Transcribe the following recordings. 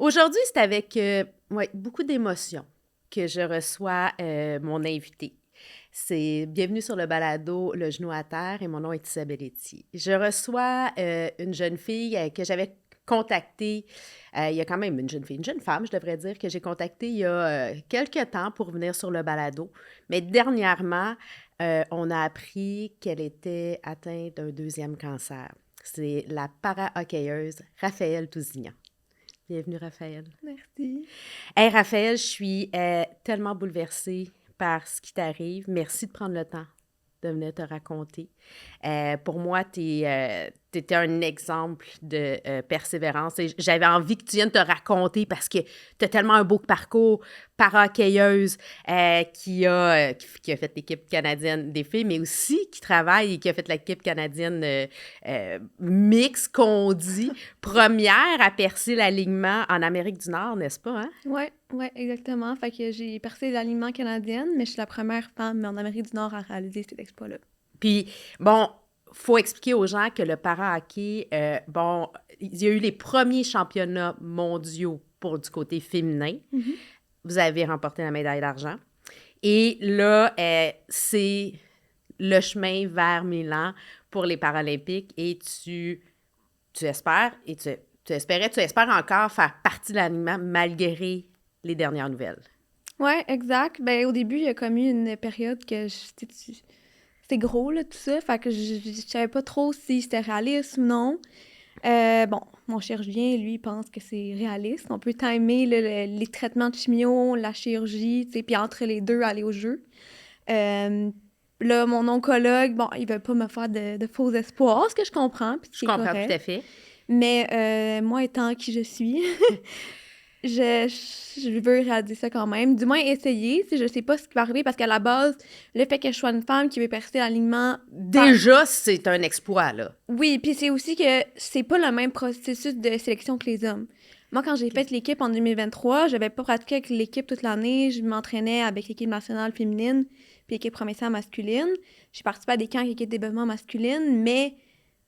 Aujourd'hui, c'est avec beaucoup d'émotions que je reçois mon invité. C'est bienvenue sur le balado Le genou à terre et mon nom est Isabelle Etier. Je reçois une jeune fille que j'avais contactée, il y a quand même une jeune femme, je devrais dire, que j'ai contactée il y a quelques temps pour venir sur le balado. Mais dernièrement, on a appris qu'elle était atteinte d'un deuxième cancer. C'est la para-hockeyeuse Raphaëlle Tousignan. Bienvenue, Raphaël. Merci. Hey, Raphaël, je suis tellement bouleversée par ce qui t'arrive. Merci de prendre le temps de venir te raconter. Pour moi, tu étais un exemple de persévérance. Et j'avais envie que tu viennes te raconter parce que tu as tellement un beau parcours para-hockeyeuse qui a fait l'équipe canadienne des filles, mais aussi qui travaille et qui a fait l'équipe canadienne mix, qu'on dit, première à percer l'alignement en Amérique du Nord, n'est-ce pas, hein? Ouais, exactement. Fait que j'ai percé l'alignement canadienne, mais je suis la première femme en Amérique du Nord à réaliser cet exploit-là. Puis, bon, faut expliquer aux gens que le para-hockey, il y a eu les premiers championnats mondiaux pour du côté féminin. Mhm. Vous avez remporté la médaille d'argent. Et là, c'est le chemin vers Milan pour les Paralympiques et tu espères, et tu espérais, tu espères encore faire partie de l'alignement malgré les dernières nouvelles. Ouais, exact. Ben, au début, il y a comme eu une période que c'était gros, là, tout ça. Fait que je savais pas trop si c'était réaliste ou non. Bon, mon chirurgien, lui, pense que c'est réaliste. On peut timer les traitements de chimio, la chirurgie, tu sais, puis entre les deux, aller au jeu. Euh, Là, mon oncologue, bon, il veut pas me faire de faux espoirs, ce que je comprends, puis ce Je qui est comprends tout correct. à fait. Mais moi, étant qui je suis, je, je veux réaliser ça quand même. Du moins, essayer. Si je sais pas ce qui va arriver, parce qu'à la base, le fait que je sois une femme qui veut percer l'alignement... Déjà, c'est un exploit, là. Oui, puis c'est aussi que c'est pas le même processus de sélection que les hommes. Moi, quand j'ai fait l'équipe en 2023, j'avais pas pratiqué avec l'équipe toute l'année. Je m'entraînais avec l'équipe nationale féminine puis l'équipe provinciale masculine. J'ai participé à des camps avec l'équipe de développement masculine, mais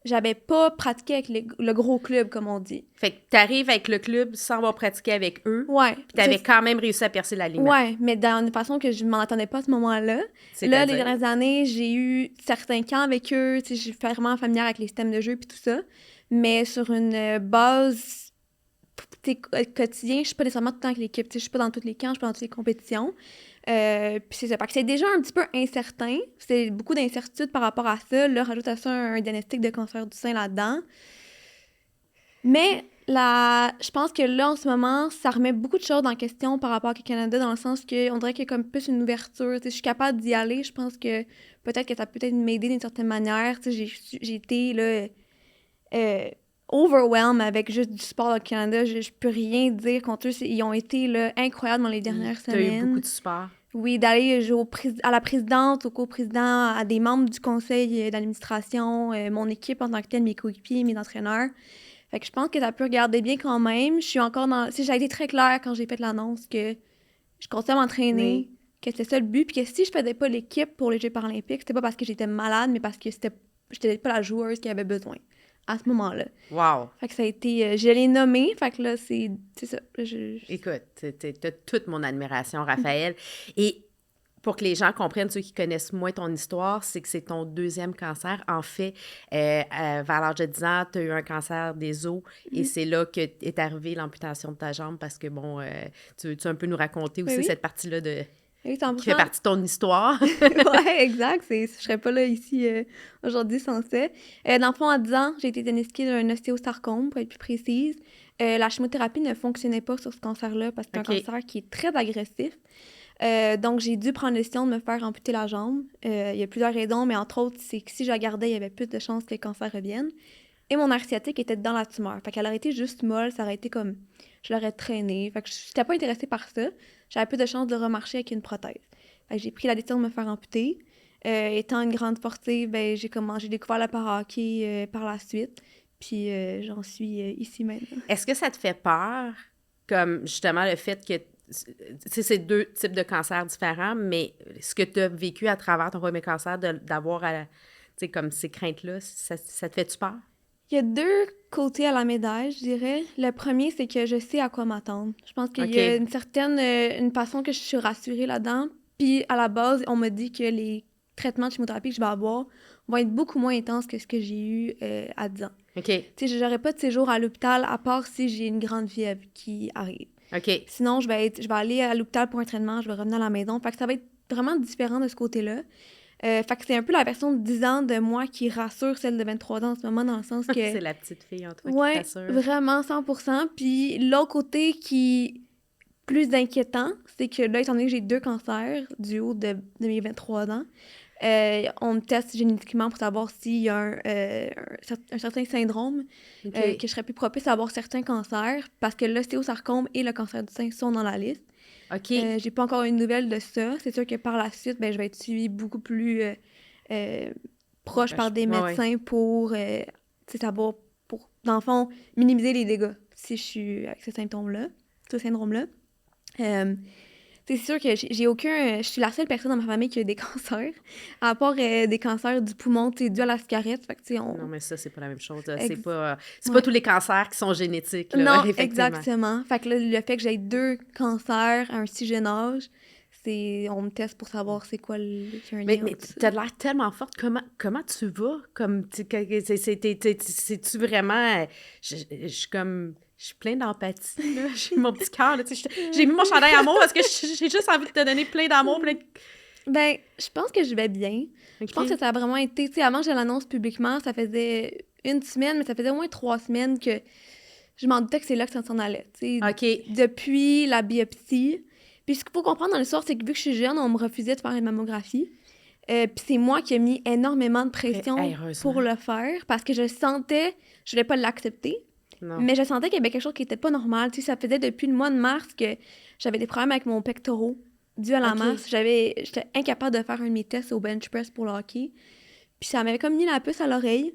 j'avais pas pratiqué avec le gros club, comme on dit. Fait que t'arrives avec le club sans avoir pratiqué avec eux, Ouais. puis t'avais quand même réussi à percer l'alignement. Ouais, mais d'une façon que je m'en attendais pas à ce moment-là. Là, les C'est-à-dire? dernières années, j'ai eu certains camps avec eux, tu sais, je suis vraiment familière avec les systèmes de jeu puis tout ça, mais sur une base quotidien, je suis pas nécessairement tout le temps avec l'équipe, tu sais, je suis pas dans tous les camps, je suis pas dans toutes les compétitions. Puis c'est ça, parce que c'est déjà un petit peu incertain, c'est beaucoup d'incertitudes par rapport à ça. Là, rajoute à ça un diagnostic de cancer du sein là-dedans. Mais je pense que là, en ce moment, ça remet beaucoup de choses en question par rapport au Canada, dans le sens qu'on dirait qu'il y a comme plus une ouverture. Tu sais, je suis capable d'y aller. Je pense que peut-être que ça peut peut-être m'aider d'une certaine manière. Tu sais, j'ai été là, overwhelmed avec juste du sport au Canada. Je peux rien dire contre eux. Ils ont été là, incroyables dans les dernières T'as eu beaucoup semaines. de support. Oui, d'aller jouer à la présidente, au coprésident, à des membres du conseil d'administration, mon équipe en tant que telle, mes coéquipiers, mes entraîneurs. Fait que je pense que ça peut regarder bien quand même. Je suis encore dans... Tu sais, j'ai été très claire quand j'ai fait l'annonce que je continuais à m'entraîner, Oui. que c'était ça le but, puis que si je faisais pas l'équipe pour les Jeux paralympiques, c'était pas parce que j'étais malade, mais parce que j'étais pas la joueuse qui avait besoin à ce moment-là. Wow. Fait que ça a été... je l'ai nommé, fait que là, c'est ça. Écoute, t'as toute mon admiration, Raphaël. Et pour que les gens comprennent, ceux qui connaissent moins ton histoire, c'est que c'est ton deuxième cancer. En fait, vers l'âge de 10 ans, tu as eu un cancer des os et c'est là que est arrivée l'amputation de ta jambe parce que, bon, tu veux-tu un peu nous raconter aussi Oui, cette partie-là oui, qui fait 100%. partie de ton histoire? Ouais, exact. Je serais pas là ici aujourd'hui sans ça. Dans le fond, à 10 ans, j'ai été diagnostiquée d'un ostéosarcome, pour être plus précise. La chimiothérapie ne fonctionnait pas sur ce cancer-là parce que c'est un OK. cancer qui est très agressif. Donc, j'ai dû prendre la décision de me faire amputer la jambe. Il y a plusieurs raisons, mais entre autres, c'est que si je la gardais, il y avait plus de chances que le cancer revienne. Et mon nerf sciatique était dans la tumeur. Fait qu'elle aurait été juste molle, ça aurait été comme... Je l'aurais traînée. Fait que je n'étais pas intéressée par ça. J'avais plus de chances de remarcher avec une prothèse. Fait que j'ai pris la décision de me faire amputer. Étant une grande sportive, ben, j'ai découvert le para-hockey par la suite. Puis j'en suis ici maintenant. Est-ce que ça te fait peur, comme justement le fait que c'est deux types de cancers différents, mais ce que tu as vécu à travers ton premier cancer, d'avoir, tu sais, comme ces craintes-là, ça te fait-tu peur? Il y a deux côtés à la médaille, je dirais. Le premier, c'est que je sais à quoi m'attendre. Je pense qu'il y a une certaine... une façon que je suis rassurée là-dedans. Puis, à la base, on m'a dit que les traitements de chimiothérapie que je vais avoir vont être beaucoup moins intenses que ce que j'ai eu à 10 ans. OK. Tu sais, j'aurai pas de séjour à l'hôpital, à part si j'ai une grande fièvre qui arrive. OK. Sinon, je vais aller à l'hôpital pour un traitement, je vais revenir à la maison. Fait que ça va être vraiment différent de ce côté-là. Fait que c'est un peu la version de 10 ans de moi qui rassure celle de 23 ans en ce moment, dans le sens que... C'est la petite fille en toi qui ouais, rassure. vraiment, 100%. Puis l'autre côté qui est plus inquiétant, c'est que là, étant donné que j'ai 2 cancers du haut de mes 23 ans, on me teste génétiquement pour savoir s'il y a un certain syndrome, que je serais plus propice à avoir certains cancers, parce que l'ostéosarcome et le cancer du sein sont dans la liste. OK. J'ai pas encore une nouvelle de ça. C'est sûr que par la suite, je vais être suivie beaucoup plus proche par des médecins pour savoir, dans le fond, minimiser les dégâts si je suis avec ce symptôme-là, ce syndrome-là. C'est sûr que j'ai aucun... je suis la seule personne dans ma famille qui a des cancers, à part des cancers du poumon, dus à la cigarette. Fait que, Non, mais ça, c'est pas la même chose. C'est ouais. pas tous les cancers qui sont génétiques. Là, non, effectivement. exactement. Fait que là, le fait que j'ai 2 cancers à un si jeune âge, on me teste pour savoir c'est quoi le Mais t'as l'air tellement forte. Comment tu vas? Comme, c'est-tu vraiment... Je suis comme... Je suis pleine d'empathie, là. J'ai mon petit cœur, là. J'ai mis mon chandail amour parce que j'ai juste envie de te donner plein d'amour, Ben, je pense que je vais bien. Okay. Je pense que ça a vraiment été... Tu sais, avant que je l'annonce publiquement, ça faisait 1 semaine, mais ça faisait au moins 3 semaines que je m'en doutais que c'est là que ça s'en allait. Tu sais, depuis la biopsie. Puis ce qu'il faut comprendre dans l'histoire, c'est que vu que je suis jeune, on me refusait de faire une mammographie. Puis c'est moi qui ai mis énormément de pression pour le faire parce que je sentais... Je voulais pas l'accepter. Non. Mais je sentais qu'il y avait quelque chose qui était pas normal. Tu sais, ça faisait depuis le mois de mars que j'avais des problèmes avec mon pectoral dû à la masse. J'étais incapable de faire un de mes tests au bench press pour le hockey. Puis ça m'avait comme mis la puce à l'oreille.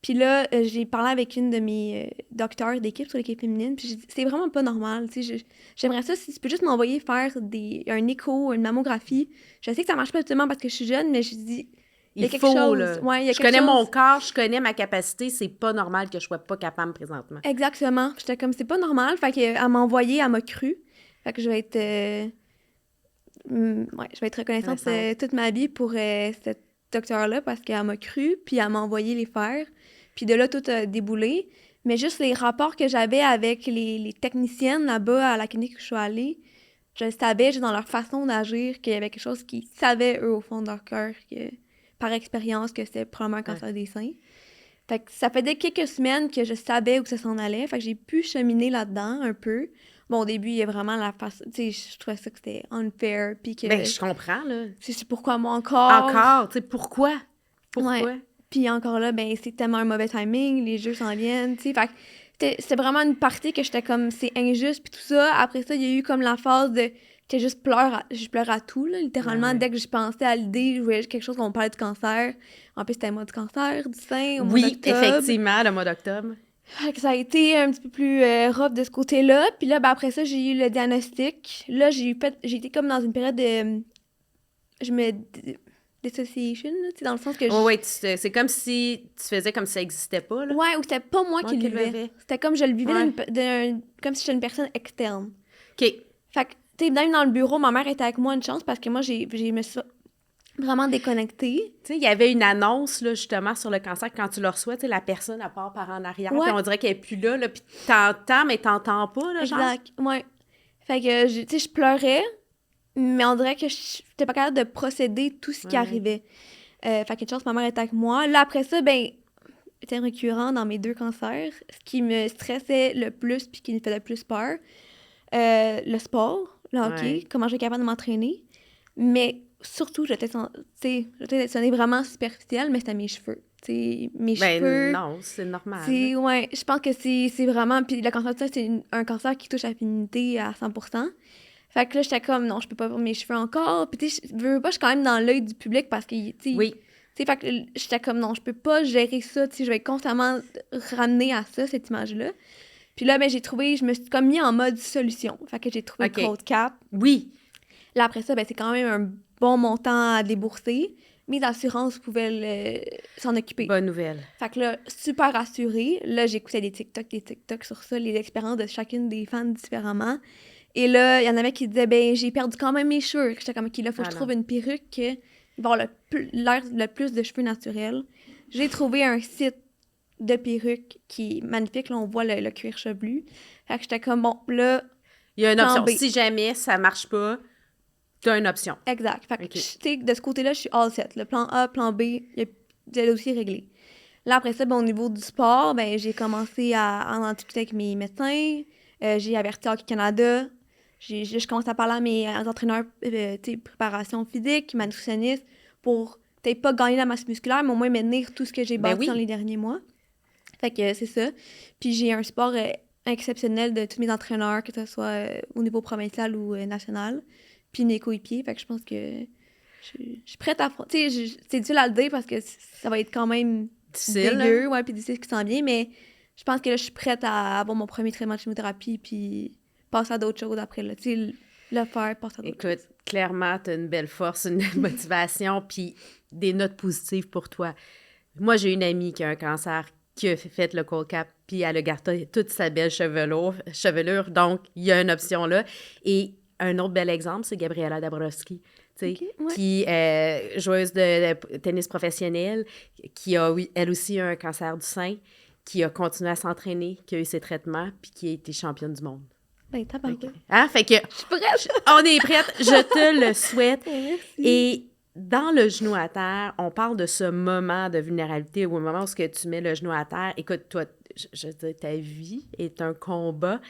Puis là, j'ai parlé avec une de mes docteurs d'équipe sur l'équipe féminine. Puis j'ai dit, c'est vraiment pas normal. Tu sais, j'aimerais ça si tu peux juste m'envoyer faire un écho, une mammographie. Je sais que ça marche pas absolument parce que je suis jeune, mais je dis... Il y a quelque chose. Là. Ouais, je connais mon corps, je connais ma capacité, c'est pas normal que je sois pas capable présentement. Exactement. J'étais comme, c'est pas normal. Fait qu'elle m'a envoyé, elle m'a cru. Fait que je vais être... je vais être reconnaissante toute ma vie pour cette docteur-là parce qu'elle m'a cru, puis elle m'a envoyé les faire. Puis de là, tout a déboulé. Mais juste les rapports que j'avais avec les techniciennes là-bas à la clinique où je suis allée, je savais, juste dans leur façon d'agir, qu'il y avait quelque chose qu'ils savaient, eux, au fond de leur cœur, par expérience, que c'était probablement un cancer des seins. Fait que ça faisait quelques semaines que je savais où ça s'en allait. Fait que j'ai pu cheminer là-dedans un peu. Bon, au début, il y a vraiment la façon... Tu sais, je trouvais ça que c'était unfair, puis que... Ben, je comprends, là. C'est pourquoi moi encore... Encore? Tu sais, pourquoi? Ouais. Puis encore là, ben, c'est tellement un mauvais timing, les jeux s'en viennent, tu sais. Fait que c'était vraiment une partie que j'étais comme, c'est injuste, puis tout ça. Après ça, il y a eu comme la phase de... je pleure à tout, là, littéralement. Dès que je pensais à l'idée, je voyais quelque chose qu'on parlait du cancer. En plus, c'était le mois du cancer, du sein, au mois d'octobre. Oui, effectivement, le mois d'octobre. Ça a été un petit peu plus rough de ce côté-là. Puis là, ben, après ça, j'ai eu le diagnostic. Là, j'ai été comme dans une période de... dissociation, dans le sens que... Oui, c'est comme si tu faisais comme si ça n'existait pas, là. Ouais, ou c'était pas moi qui le vivais. C'était comme je le vivais comme si j'étais une personne externe. OK. Fait que, tu sais, même dans le bureau, ma mère était avec moi, une chance, parce que moi, je me suis vraiment déconnectée. Tu sais, il y avait une annonce, là, justement, sur le cancer. Quand tu le reçois, tu sais, la personne, elle part par en arrière, puis on dirait qu'elle n'est plus là, puis t'entends, mais t'entends pas, là, genre. Exact, ouais. Fait que, tu sais, je pleurais, mais on dirait que je n'étais pas capable de procéder tout ce qui arrivait. Fait qu'une chance, ma mère était avec moi. Là, après ça, ben, c'était récurrent dans mes 2 cancers. Ce qui me stressait le plus puis qui me faisait le plus peur, le sport, le hockey, comment j'étais capable de m'entraîner. Mais surtout, j'étais sonné vraiment superficielle, mais c'était mes cheveux. Mes cheveux... non, c'est normal. Ouais, je pense que c'est vraiment... Puis le cancer du sein, c'est un cancer qui touche la féminité à 100%. Fait que là, j'étais comme, non, je peux pas voir mes cheveux encore. Puis tu sais, je suis quand même dans l'œil du public parce que, tu sais... Oui. Tu sais, fait que j'étais comme, non, je peux pas gérer ça. Tu sais, je vais constamment ramener à ça, cette image-là. Puis là, ben, je me suis comme mis en mode solution. Fait que j'ai trouvé Cold Cap. Oui. Là, après ça, ben, c'est quand même un bon montant à débourser. mes assurances pouvaient s'en occuper. Bonne nouvelle. Fait que là, super rassurée. Là, j'écoutais des TikTok sur ça, les expériences de chacune des fans différemment. Et là, il y en avait qui disaient, ben, j'ai perdu quand même mes cheveux. J'étais comme, OK, là, faut que je trouve une perruque qui va avoir l'air le plus de cheveux naturels. J'ai trouvé un site de perruque qui est magnifique. Là, on voit le cuir chevelu. Fait que j'étais comme, bon, là, il y a une plan option. B. Si jamais ça marche pas, t'as une option. Exact. Fait que, tu sais, de ce côté-là, je suis all set. Le plan A, plan B, il y a aussi réglé. Là, après ça, ben, au niveau du sport, ben, j'ai commencé à en discuter avec mes médecins. J'ai averti Hockey Canada. Je commence à parler à mes entraîneurs, préparation physique, ma nutritionniste, pour peut-être pas gagner la masse musculaire, mais au moins maintenir tout ce que j'ai bâti dans les derniers mois. Fait que c'est ça. Puis j'ai un support exceptionnel de tous mes entraîneurs, que ce soit au niveau provincial ou national. Puis mes coéquipiers. Fait que je pense que je suis prête à... Tu sais, c'est difficile à le dire parce que ça va être quand même dégueu, ouais, puis difficile qui s'en vient, mais je pense que là, je suis prête à avoir mon premier traitement de chimiothérapie puis passer à d'autres choses après, là. Tu sais, le faire, passer à d'autres choses. Écoute, clairement, t'as une belle force, une motivation, puis des notes positives pour toi. Moi, j'ai une amie qui a un cancer, qui a fait le cold cap, puis elle a gardé toute sa belle chevelure, donc il y a une option là. Et un autre bel exemple, c'est Gabriela Dabrowski, qui est joueuse de tennis professionnel, qui a, elle aussi, un cancer du sein, qui a continué à s'entraîner, qui a eu ses traitements, puis qui a été championne du monde. Ben, t'as pas Fait que... Je suis prête! On est prête, je te le souhaite. Merci. Et dans le genou à terre, on parle de ce moment de vulnérabilité ou au moment où tu mets le genou à terre. Écoute, toi, je veux dire, ta vie est un combat.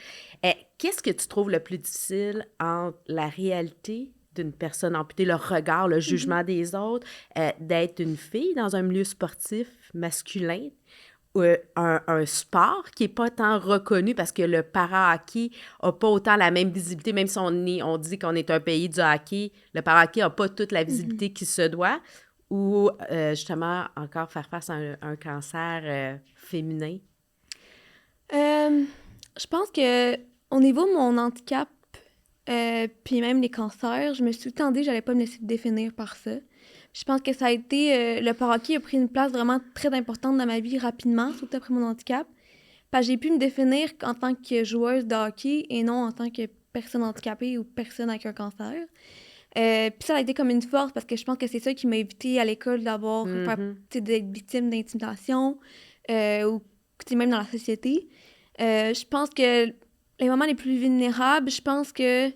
Qu'est-ce que tu trouves le plus difficile entre la réalité d'une personne amputée, le regard, le jugement des autres, d'être une fille dans un milieu sportif masculin, un sport qui n'est pas tant reconnu parce que le para-hockey n'a pas autant la même visibilité, même si on dit qu'on est un pays du hockey, le para-hockey n'a pas toute la visibilité qui se doit, ou justement encore faire face à un cancer féminin? Je pense que au niveau de mon handicap, puis même les cancers, je me suis tout le temps dit que j'allais pas me laisser définir par ça. Je pense que ça a été... le para-hockey a pris une place vraiment très importante dans ma vie rapidement, surtout après mon handicap. Parce que j'ai pu me définir en tant que joueuse de hockey et non en tant que personne handicapée ou personne avec un cancer. Puis ça a été comme une force parce que je pense que c'est ça qui m'a évité à l'école d'avoir... d'être victime d'intimidation ou même dans la société. Je pense que les moments les plus vulnérables, je pense que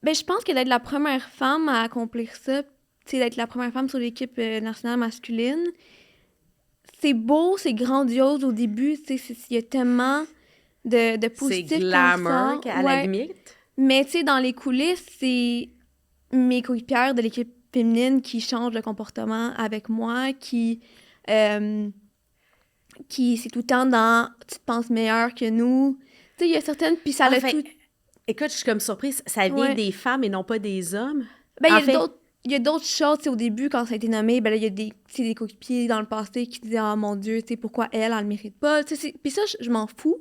d'être la première femme à accomplir ça, d'être la première femme sur l'équipe nationale masculine, c'est beau, c'est grandiose au début, il y a tellement de positifs. C'est glamour à la limite. Mais dans les coulisses, c'est mes coéquipières de l'équipe féminine qui changent de comportement avec moi, qui c'est tout le temps dans « tu te penses meilleure que nous ». Tu sais, il y a certaines... Puis ça tout... Écoute, je suis comme surprise, ça vient des femmes et non pas des hommes? Ben, il y a d'autres choses, au début, quand ça a été nommé, ben là, il y a des coéquipiers dans le passé qui disaient « Oh mon Dieu, pourquoi elle le mérite pas? » Puis ça, je m'en fous.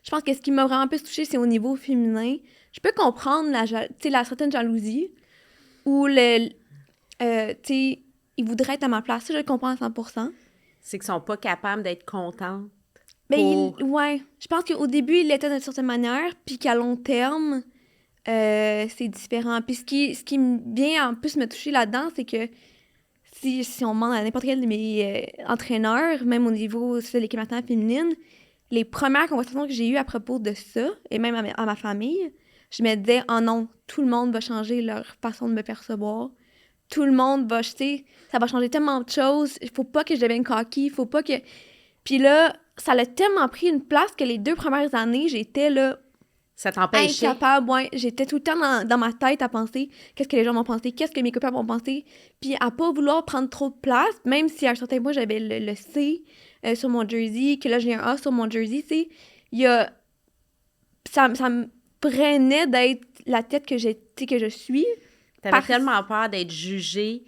Je pense que ce qui m'a vraiment plus touchée, c'est au niveau féminin. Je peux comprendre la certaine jalousie ou ils voudraient être à ma place. Ça, je le comprends à 100%. C'est qu'ils sont pas capables d'être contents. Ouais. Je pense qu'au début, il l'était d'une certaine manière, puis qu'à long terme... c'est différent. Puis ce qui vient en plus me toucher là-dedans, c'est que si on demande à n'importe quel de mes entraîneurs, même au niveau de l'équipe nationale féminine, les premières conversations que j'ai eues à propos de ça, et même à ma famille, je me disais « Oh non, tout le monde va changer leur façon de me percevoir. Tout le monde va, ça va changer tellement de choses. Il faut pas que je devienne cocky, il faut pas que... » Puis là, ça l'a tellement pris une place que les 2 premières années, j'étais là... Ça t'empêchait? Incapable, ouais. J'étais tout le temps dans ma tête à penser qu'est-ce que les gens vont penser, qu'est-ce que mes copains vont penser, puis à pas vouloir prendre trop de place, même si à un certain point, j'avais le C sur mon jersey, que là, j'ai un A sur mon jersey, ça me freinait d'être la tête que je suis. T'avais tellement peur d'être jugée,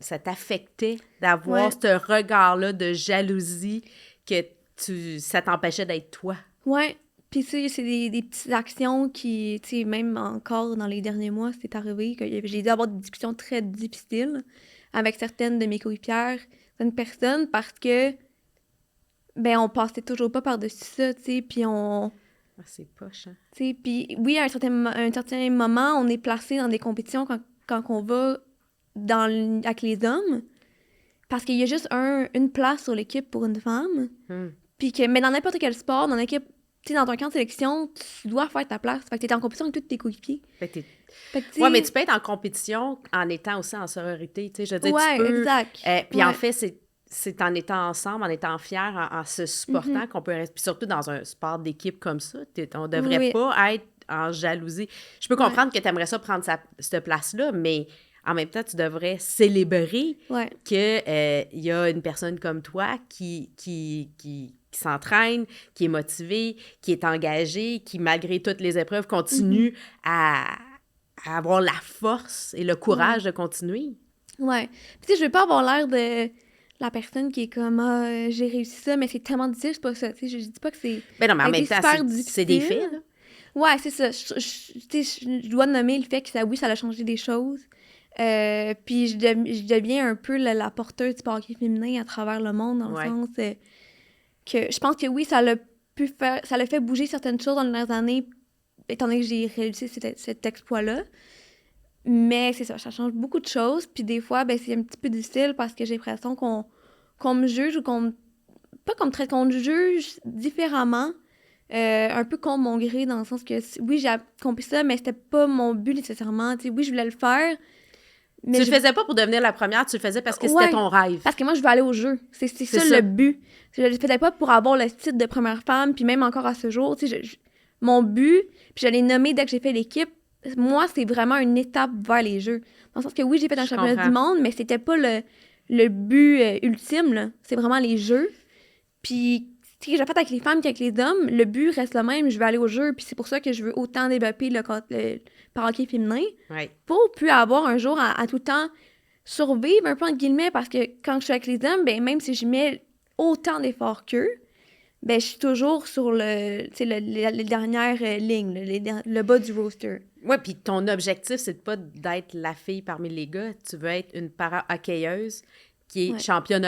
ça t'affectait d'avoir ce regard-là de jalousie que ça t'empêchait d'être toi. Ouais. Puis c'est des petites actions qui, tu sais, même encore dans les derniers mois, c'est arrivé que j'ai dû avoir des discussions très difficiles avec certaines de mes coéquipières, certaines personnes, parce que, ben, on passait toujours pas par-dessus ça, tu sais, puis on... Ah, c'est poche, hein? Tu sais, puis oui, à un certain moment, on est placé dans des compétitions quand on va avec les hommes, parce qu'il y a juste une place sur l'équipe pour une femme, puis mais dans n'importe quel sport, dans l'équipe, tu sais, dans ton camp de sélection, tu dois faire ta place. Fait que t'es en compétition avec tous tes coéquipiers. Fait que Ouais, mais tu peux être en compétition en étant aussi en sororité, tu sais, je veux dire, ouais, tu peux... exact. Puis en fait, c'est en étant ensemble, en étant fiers, en se supportant qu'on peut rester... Puis surtout dans un sport d'équipe comme ça, on devrait pas être en jalousie. Je peux comprendre que tu aimerais ça prendre cette place-là, mais en même temps, tu devrais célébrer qu'il y a une personne comme toi qui s'entraîne, qui est motivée, qui est engagée, qui, malgré toutes les épreuves, continue à avoir la force et le courage de continuer. Ouais. Puis tu sais, je veux pas avoir l'air de la personne qui est comme « j'ai réussi ça, mais c'est tellement difficile, c'est pas ça. » Tu sais, je dis pas que c'est... Ben non, mais en même temps, c'est des faits, là. Ouais, c'est ça. Je dois nommer le fait que ça a changé des choses. Puis je deviens un peu la porteuse du sport féminin à travers le monde, dans le sens que je pense que oui, ça l'a fait bouger certaines choses dans les dernières années, étant donné que j'ai réussi cet exploit-là. Mais c'est ça, ça change beaucoup de choses. Puis des fois, ben, c'est un petit peu difficile parce que j'ai l'impression qu'on me juge ou pas qu'on me juge différemment, un peu contre mon gré, dans le sens que oui, j'ai accompli ça, mais c'était pas mon but nécessairement. T'sais, oui, je voulais le faire. Mais tu le faisais pas pour devenir la première, tu le faisais parce que c'était ton rêve. Parce que moi, je veux aller au jeu. C'est ça le but. Je le faisais pas pour avoir le titre de première femme, puis même encore à ce jour. Mon but, puis je l'ai nommé dès que j'ai fait l'équipe, moi, c'est vraiment une étape vers les jeux. Dans le sens que oui, j'ai fait un championnat du monde, mais c'était pas le but ultime, là. C'est vraiment les jeux. Puis, ce que j'ai fait avec les femmes qu'avec les hommes, le but reste le même, je veux aller aux jeux, puis c'est pour ça que je veux autant développer le par-hockey féminin, pour plus avoir un jour à tout le temps survivre, un peu entre guillemets, parce que quand je suis avec les hommes, ben même si je mets autant d'efforts qu'eux, ben je suis toujours sur les dernières lignes, le bas du roster. Oui, puis ton objectif, c'est pas d'être la fille parmi les gars, tu veux être une para-hockeyeuse qui est championne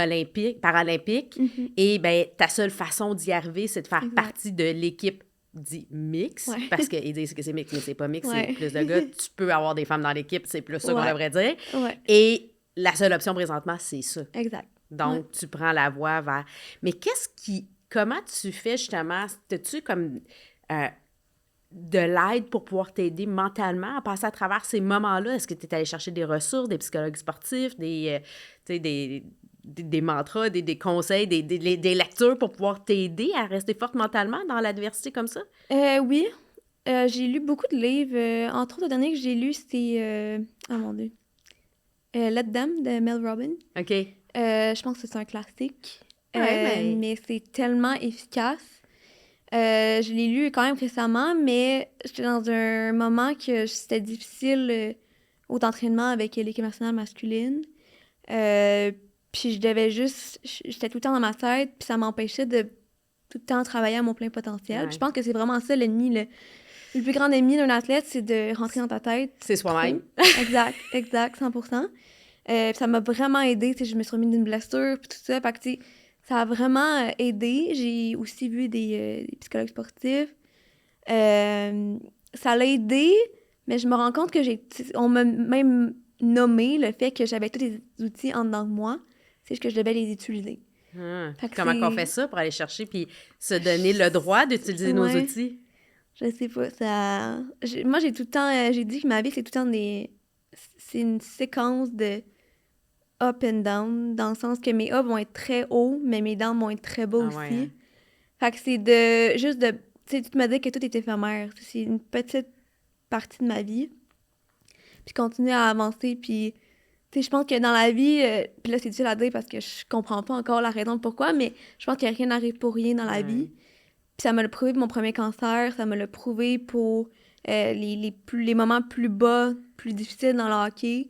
paralympique, et ben ta seule façon d'y arriver, c'est de faire partie de l'équipe dit mix, parce qu'ils disent que c'est mix, mais c'est pas mix, c'est plus de gars. Tu peux avoir des femmes dans l'équipe, c'est plus ça qu'on devrait dire. Et la seule option présentement, c'est ça. Exact. Donc, tu prends la voie vers... Mais comment tu fais justement? As-tu comme de l'aide pour pouvoir t'aider mentalement à passer à travers ces moments-là? Est-ce que tu es allé chercher des ressources, des psychologues sportifs, des mantras, des conseils, des lectures pour pouvoir t'aider à rester forte mentalement dans l'adversité comme ça? Oui. J'ai lu beaucoup de livres. Entre autres, le dernier que j'ai lu, c'était... oh mon Dieu. Let Them de Mel Robbins. OK. Je pense que c'est un classique. Mais c'est tellement efficace. Je l'ai lu quand même récemment, mais j'étais dans un moment que c'était difficile au d'entraînement avec l'équipe nationale masculine. Puis j'étais tout le temps dans ma tête, puis ça m'empêchait de tout le temps travailler à mon plein potentiel. Puis je pense que c'est vraiment ça l'ennemi, le plus grand ennemi d'un athlète, c'est de rentrer dans ta tête. C'est soi-même. Exact, 100%. Ça m'a vraiment aidée, je me suis remise d'une blessure, puis tout ça. Fait que, ça a vraiment aidé. J'ai aussi vu des psychologues sportifs. Ça l'a aidé, mais je me rends compte que on m'a même nommé le fait que j'avais tous les outils en dedans de moi. C'est juste que je devais les utiliser. Comment on fait ça pour aller chercher puis se donner le droit d'utiliser nos outils? Je sais pas. Moi, j'ai tout le temps... j'ai dit que ma vie, c'est tout le temps c'est une séquence de up and down, dans le sens que mes ups vont être très hauts, mais mes downs vont être très bas aussi. Ouais. Fait que c'est juste de... Tu sais, tu m'as dit que tout est éphémère. C'est une petite partie de ma vie. Puis continuer à avancer, puis... Tu sais, je pense que dans la vie... puis là, c'est difficile à dire parce que je comprends pas encore la raison de pourquoi, mais je pense que rien n'arrive pour rien dans la vie. Puis ça me l'a prouvé pour mon premier cancer, ça me l'a prouvé pour les moments plus bas, plus difficiles dans le hockey.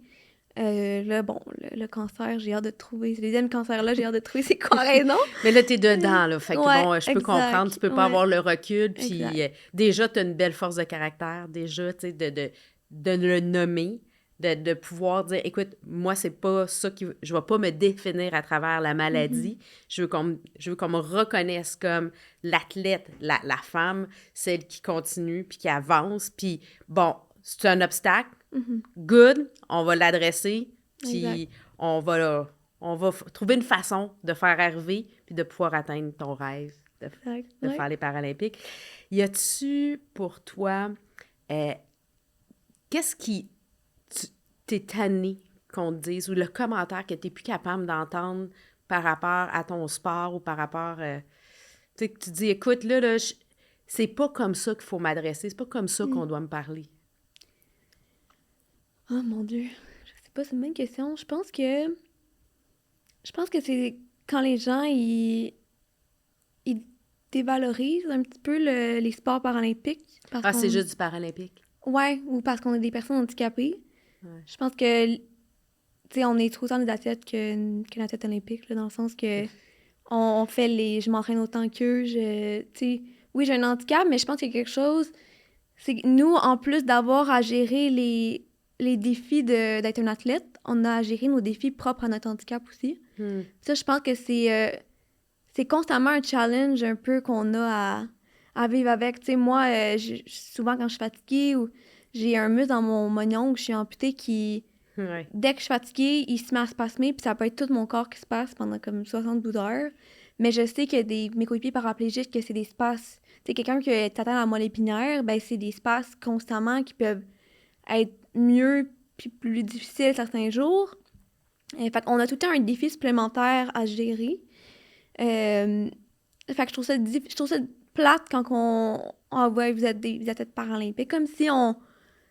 Là, bon, le cancer, j'ai hâte de trouver. Ce deuxième cancer-là, j'ai hâte de trouver c'est quoi raison. Mais là, t'es dedans, là. Fait que Ouais, bon, je peux comprendre, tu peux pas ouais, avoir le recul. Puis exact. déjà, t'as une belle force de caractère, déjà, tu sais, de le nommer, de pouvoir dire, écoute, moi, c'est pas ça qui... Je vais pas me définir à travers la Mhm. maladie. Je veux qu'on me reconnaisse comme l'athlète, la femme, celle qui continue, puis qui avance. Puis bon, c'est un obstacle. Mhm. Good, on va l'adresser, Exact. puis on va trouver une façon de faire arriver, puis de pouvoir atteindre ton rêve Exact. de Ouais. faire les Paralympiques. Y a-tu pour toi, euh, qu'est-ce qui t'es tanné qu'on te dise, ou le commentaire que t'es plus capable d'entendre par rapport à ton sport ou par rapport, tu sais, que tu dis, écoute, là, c'est pas comme ça qu'il faut m'adresser, c'est pas comme ça Mm. qu'on doit me parler. Oh mon Dieu. Je sais pas, c'est une bonne question. Je pense que c'est quand les gens, ils dévalorisent un petit peu les sports paralympiques. Parce Ah, c'est qu'on... juste du Paralympique. Ouais, ou parce qu'on est des personnes handicapées. Ouais. Je pense que, tu sais, on est tout autant des athlètes qu'un athlète olympique, là, dans le sens que on fait les... Je m'entraîne autant qu'eux, tu sais... Oui, j'ai un handicap, mais je pense qu'il y a quelque chose... C'est que nous, en plus d'avoir à gérer les défis d'être un athlète, on a à gérer nos défis propres à notre handicap aussi. Hmm. Ça, je pense que c'est constamment un challenge un peu qu'on a à vivre avec. Tu sais, moi, souvent quand je suis fatiguée ou j'ai un muscle dans mon moignon où je suis amputée qui, Ouais. dès que je suis fatiguée, il se met à spasmer, puis ça peut être tout mon corps qui se passe pendant comme 72 heures. Mais je sais que mes coéquipiers paraplégiques, que c'est des spasmes. Tu sais, quelqu'un qui est atteint à la moelle épinière, ben c'est des spasmes constamment qui peuvent être mieux puis plus difficiles certains jours. Fait qu'on a tout le temps un défi supplémentaire à gérer. Fait que je trouve ça plate quand on... Ah ouais, vous êtes des athlètes paralympiques. Comme si on...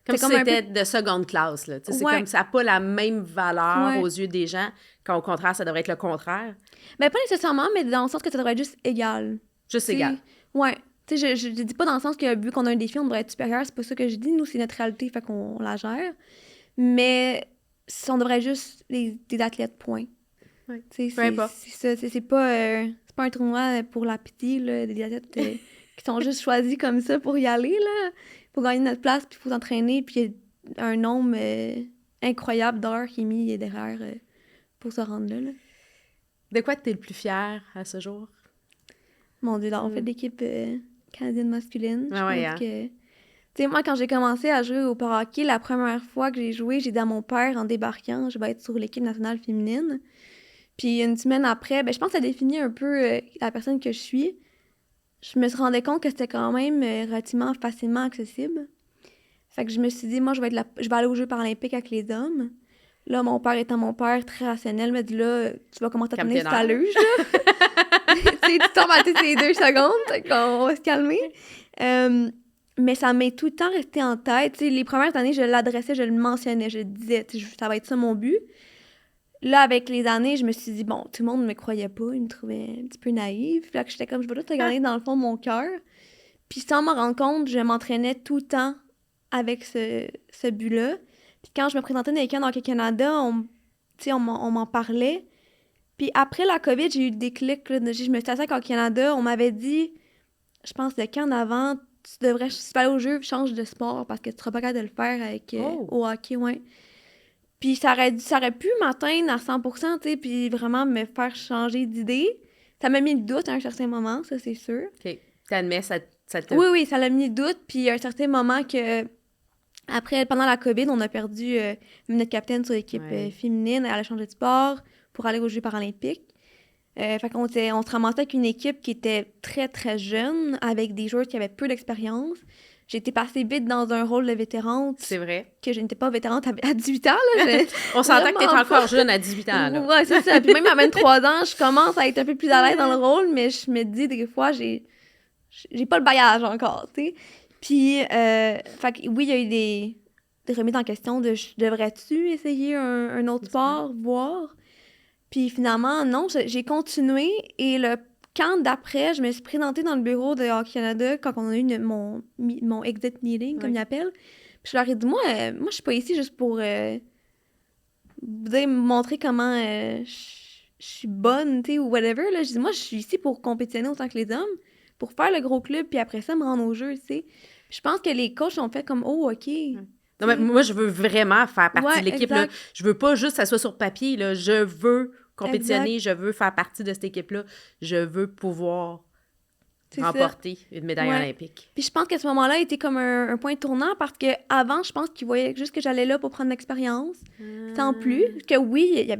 Comme C'est si comme un peu... c'était de seconde classe, là. Tu sais, c'est Ouais, comme ça n'a pas la même valeur ouais. aux yeux des gens, quand au contraire, ça devrait être le contraire. Ben pas nécessairement, mais dans le sens que ça devrait être juste égal. Juste Tu égal. sais, ouais. Tu sais, je dis pas dans le sens que vu qu'on a un défi, on devrait être supérieur. C'est pas ça que je dis. Nous, c'est notre réalité, fait qu'on la gère. Mais on devrait être juste des athlètes, point. Ouais. Tu sais, Peu importe. c'est ça. C'est pas un tournoi pour la pitié, là, des athlètes qui sont juste choisis comme ça pour y aller, là. Pour gagner notre place, puis il faut s'entraîner, puis il y a un nombre incroyable d'heures qui est mis derrière pour se rendre là, là. De quoi tu es le plus fier à ce jour? Mon Dieu, là, on fait Mm. l'équipe canadienne masculine. Je Ah ouais, pense hein? que... Tu sais, moi, quand j'ai commencé à jouer au para-hockey, la première fois que j'ai joué, j'ai dit à mon père, en débarquant, je vais être sur l'équipe nationale féminine. Puis une semaine après, ben, je pense que ça définit un peu la personne que je suis. Je me suis rendu compte que c'était quand même relativement facilement accessible. Fait que je me suis dit, moi, je vais aller aux Jeux paralympiques avec les hommes. Là, mon père étant mon père, très rationnel, me dit là, tu vas commencer à tenir Comme ta tes luge, là. Tu sais, tu tombes à toutes les 2 secondes, fait qu'on va se calmer. Mais ça m'est tout le temps resté en tête. Tu sais, les premières années, je l'adressais, je le mentionnais, je le disais, tu sais, ça va être ça mon but. Là, avec les années, je me suis dit, bon, tout le monde ne me croyait pas, ils me trouvaient un petit peu naïve. Puis là, que j'étais comme, je vais tout regarder dans le fond de mon cœur. Puis sans m'en rendre compte, je m'entraînais tout le temps avec ce but-là. Puis quand je me présentais dans les camps d'Hockey Canada, tu sais, on m'en parlait. Puis après la COVID, j'ai eu le déclic, là, je me suis assise avec Hockey Canada, on m'avait dit, je pense, le camp d'avant, tu devrais, si tu vas aller au jeu, change de sport parce que tu seras pas capable de le faire avec Oh! au hockey, ouais. Puis ça aurait pu m'atteindre à 100%, tu sais, puis vraiment me faire changer d'idée. Ça m'a mis le doute à un certain moment, ça, c'est sûr. OK. T'admets, ça te... Oui, oui, ça l'a mis le doute, puis à un certain moment que... Après, pendant la COVID, on a perdu notre capitaine sur l'équipe Ouais. féminine. Elle a changé de sport pour aller aux Jeux paralympiques. Fait qu'on on se ramassait avec une équipe qui était très, très jeune, avec des joueurs qui avaient peu d'expérience. J'ai été passée vite dans un rôle de vétérante, C'est vrai. que je n'étais pas vétérante à 18 ans, là. On s'entend que t'es Vraiment encore jeune à 18 ans, là. Ouais, c'est ça. Puis même à 23 ans, je commence à être un peu plus à l'aise dans le rôle, mais je me dis des fois, j'ai pas le bagage encore, tu sais. Puis, fait que oui, il y a eu des remises en question de devrais-tu essayer un autre sport, voir. Puis finalement, non, j'ai continué et le camp d'après, je me suis présentée dans le bureau de Hockey Canada quand on a eu mon exit meeting, comme Ouais. ils appellent. Puis je leur ai dit, moi, je suis pas ici juste pour me montrer comment je suis bonne, tu sais, ou whatever, là. Je dis, moi, je suis ici pour compétitionner autant que les hommes, pour faire le gros club, puis après ça, me rendre au jeu, tu sais. Je pense que les coachs ont fait comme, oh, OK. Non, mais moi, je veux vraiment faire partie de l'équipe. Là. Exact. Je veux pas juste que ça soit sur papier. Là. Je veux compétitionner, je veux faire partie de cette équipe-là. Je veux pouvoir remporter une médaille olympique. Puis je pense qu'à ce moment-là, il était comme un point tournant parce qu'avant, je pense qu'il voyait juste que j'allais là pour prendre l'expérience. Sans plus. Que oui, il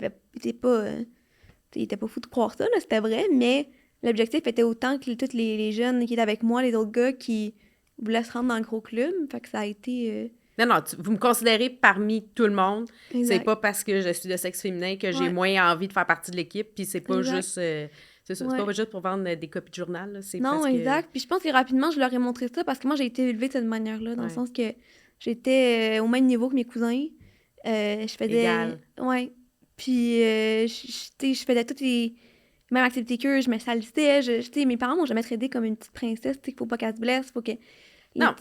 était pas fou de croire ça, là, c'était vrai, mais l'objectif était autant que tous les jeunes qui étaient avec moi, les autres gars qui voulaient se rendre dans le gros club. Fait que ça a été... Non, vous me considérez parmi tout le monde. Exact. C'est pas parce que je suis de sexe féminin que j'ai moins envie de faire partie de l'équipe. Puis c'est pas juste... c'est ça, c'est pas juste pour vendre des copies de journal. Là. C'est non, parce exact. Puis je pense que rapidement, je leur ai montré ça parce que moi, j'ai été élevée de cette manière-là, dans le sens que j'étais au même niveau que mes cousins. Je faisais... Égal. Ouais. Puis, je faisais toutes les mêmes activités qu'eux, je me salissais. Mes parents m'ont jamais traité comme une petite princesse, qu'il faut pas qu'elle se blesse, faut que... Non.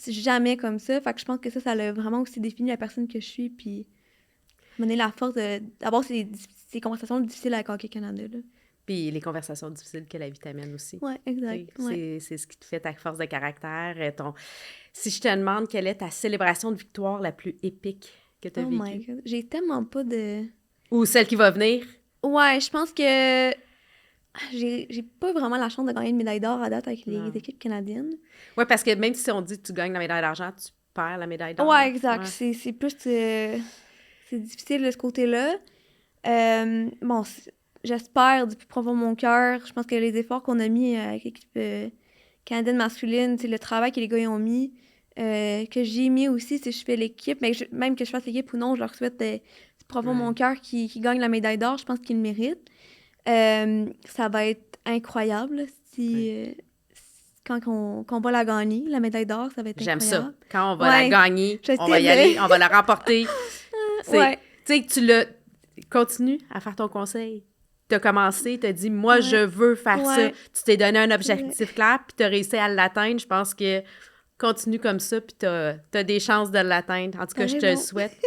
Jamais comme ça. Fait que je pense que ça l'a vraiment aussi défini la personne que je suis, puis m'a donné la force d'avoir ces conversations difficiles avec Hockey Canada, là. Puis les conversations difficiles que la vie t'amène aussi. Oui, exact. C'est ce qui te fait ta force de caractère. Si je te demande quelle est ta célébration de victoire la plus épique que tu as vécue. Oh my God. J'ai tellement pas de... Ou celle qui va venir. Ouais, je pense que j'ai pas vraiment la chance de gagner une médaille d'or à date avec les équipes canadiennes. Oui, parce que même si on dit que tu gagnes la médaille d'argent, tu perds la médaille d'or. Ouais, exact. Ouais. C'est plus... c'est difficile de ce côté-là. Bon, j'espère du plus profond de mon cœur. Je pense que les efforts qu'on a mis avec l'équipe canadienne masculine, le travail que les gars ont mis, que j'ai mis aussi si je fais l'équipe, mais même que je fasse l'équipe ou non, je leur souhaite du profond de mon cœur qui gagnent la médaille d'or. Je pense qu'ils le méritent. Ça va être incroyable quand on va la gagner, la médaille d'or, ça va être incroyable. J'aime ça. Quand on va la gagner, on va y aller, on va la remporter. Tu sais, tu l'as... Continue à faire ton conseil. Tu as commencé, tu as dit, moi, je veux faire ça. Tu t'es donné un objectif clair, puis tu as réussi à l'atteindre. Je pense que continue comme ça, puis tu as des chances de l'atteindre. En tout cas, je te le souhaite.